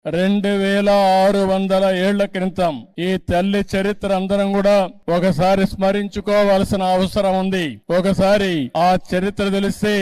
2600 ఏళ్ల క్రితం ఈ తల్లి చరిత్ర అందరం కూడా ఒకసారి స్మరించుకోవాల్సిన అవసరం ఉంది. ఒకసారి ఆ చరిత్ర తెలిస్తే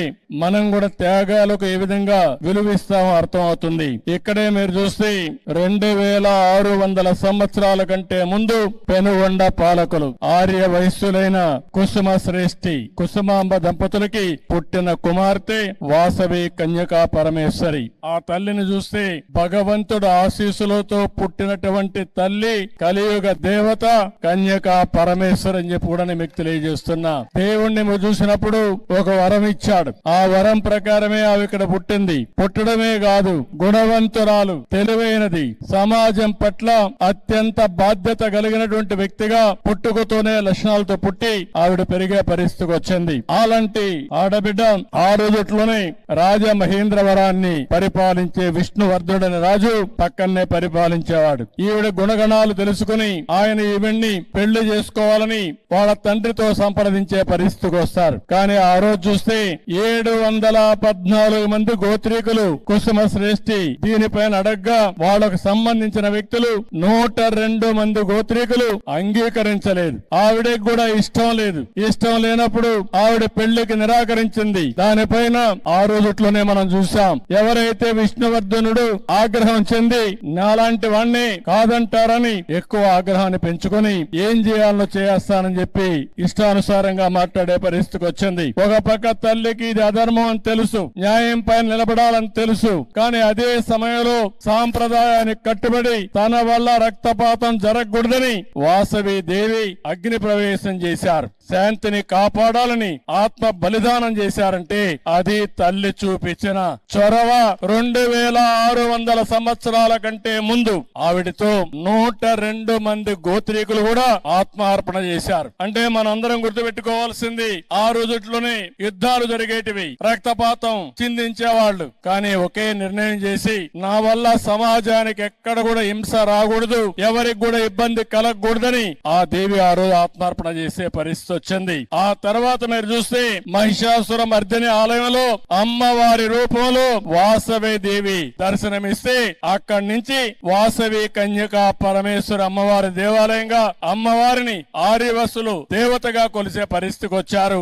మనం కూడా త్యాగాలకు ఏ విధంగా విలువిస్తామో అర్థం అవుతుంది. ఇక్కడే మీరు చూస్తే 2600 సంవత్సరాల కంటే ముందు పెనుగొండ పాలకులు ఆర్య వైశ్యులైన కుసుమ శ్రేష్ఠి కుసుమాంబ దంపతులకి పుట్టిన కుమార్తె వాసవి కన్యకా పరమేశ్వరి. ఆ తల్లిని చూస్తే భగవంతుడు ఆశీస్సులతో పుట్టినటువంటి తల్లి కలియుగ దేవత కన్యకా పరమేశ్వరి అని చెప్పి కూడా మీకు తెలియజేస్తున్నా. దేవుణ్ణి చూసినప్పుడు ఒక వరం ఇచ్చాడు. ఆ వరం ప్రకారమే ఆమె ఇక్కడ పుట్టింది. పుట్టడమే కాదు, గుణవంతురాలు, తెలివైనది, సమాజం పట్ల అత్యంత బాధ్యత కలిగినటువంటి వ్యక్తిగా పుట్టుకతోనే లక్షణాలతో పుట్టి ఆవిడ పెరిగే పరిస్థితికి వచ్చింది. అలాంటి ఆడబిడ్డ ఆ రోజుట్లోనే రాజమహేంద్రవరాన్ని పరిపాలించే విష్ణువర్ధుడని రాజు పక్కనే పరిపాలించేవాడు. ఈవిడ గుణగణాలు తెలుసుకుని ఆయన ఈవిడ్ని పెళ్లి చేసుకోవాలని వాళ్ళ తండ్రితో సంప్రదించే పరిస్థితికి వస్తారు. కానీ ఆ రోజు చూస్తే 714 మంది గోత్రీకులు కుసుమ శ్రేష్ఠి దీనిపైన అడగ్గా వాళ్లకు సంబంధించిన వ్యక్తులు 102 మంది గోత్రీకులు అంగీకరించలేదు. ఆవిడకి కూడా ఇష్టం లేదు. ఇష్టం లేనప్పుడు ఆవిడ పెళ్లికి నిరాకరించింది. దానిపైన ఆ రోజుట్లోనే మనం చూసాం. ఎవరైతే విష్ణువర్ధనుడు ఆగ్రహం చెంది నాలాంటి వాణ్ణి కాదంటారని ఎక్కువ ఆగ్రహాన్ని పెంచుకొని ఏం చేయాలో చేస్తానని చెప్పి ఇష్టానుసారంగా మాట్లాడే పరిస్థితికి వచ్చింది. ఒక పక్క తల్లికి ఇది అధర్మం అని తెలుసు, న్యాయం పైన నిలబడాలని తెలుసు. కానీ అదే సమయంలో సాంప్రదాయానికి కట్టుబడి తన వల్ల రక్తపాతం జరగకూడదని వాసవి దేవి అగ్ని ప్రవేశం చేశారు. శాంతిని కాపాడాలని ఆత్మ బలిదానం చేశారంటే అది తల్లి చూపించిన చొరవ. 2600 సంవత్సరాల కంటే ముందు ఆవిడతో 102 మంది గోత్రీకులు కూడా ఆత్మార్పణ చేశారు. అంటే మనందరం గుర్తుపెట్టుకోవాల్సింది, ఆ రోజుట్లోనే యుద్ధాలు జరిగేటివి, రక్తపాతం చిందించేవాళ్లు. కానీ ఒకే నిర్ణయం చేసి నా వల్ల సమాజానికి ఎక్కడ కూడా హింస రాకూడదు, ఎవరికి కూడా ఇబ్బంది కలగకూడదని ఆ దేవి ఆ రోజు ఆత్మార్పణ చేసే పరిస్థితి వచ్చింది. ఆ తర్వాత మీరు చూస్తే మహిషాసుర మర్దిని ఆలయంలో అమ్మవారి రూపంలో వాసవి దేవి దర్శనమిస్తే అక్కడి నుంచి వాసవి కన్యకా పరమేశ్వర అమ్మవారి దేవాలయంగా అమ్మవారిని ఆర్యవసులు దేవతగా కొలిసే పరిస్థితికి వచ్చారు.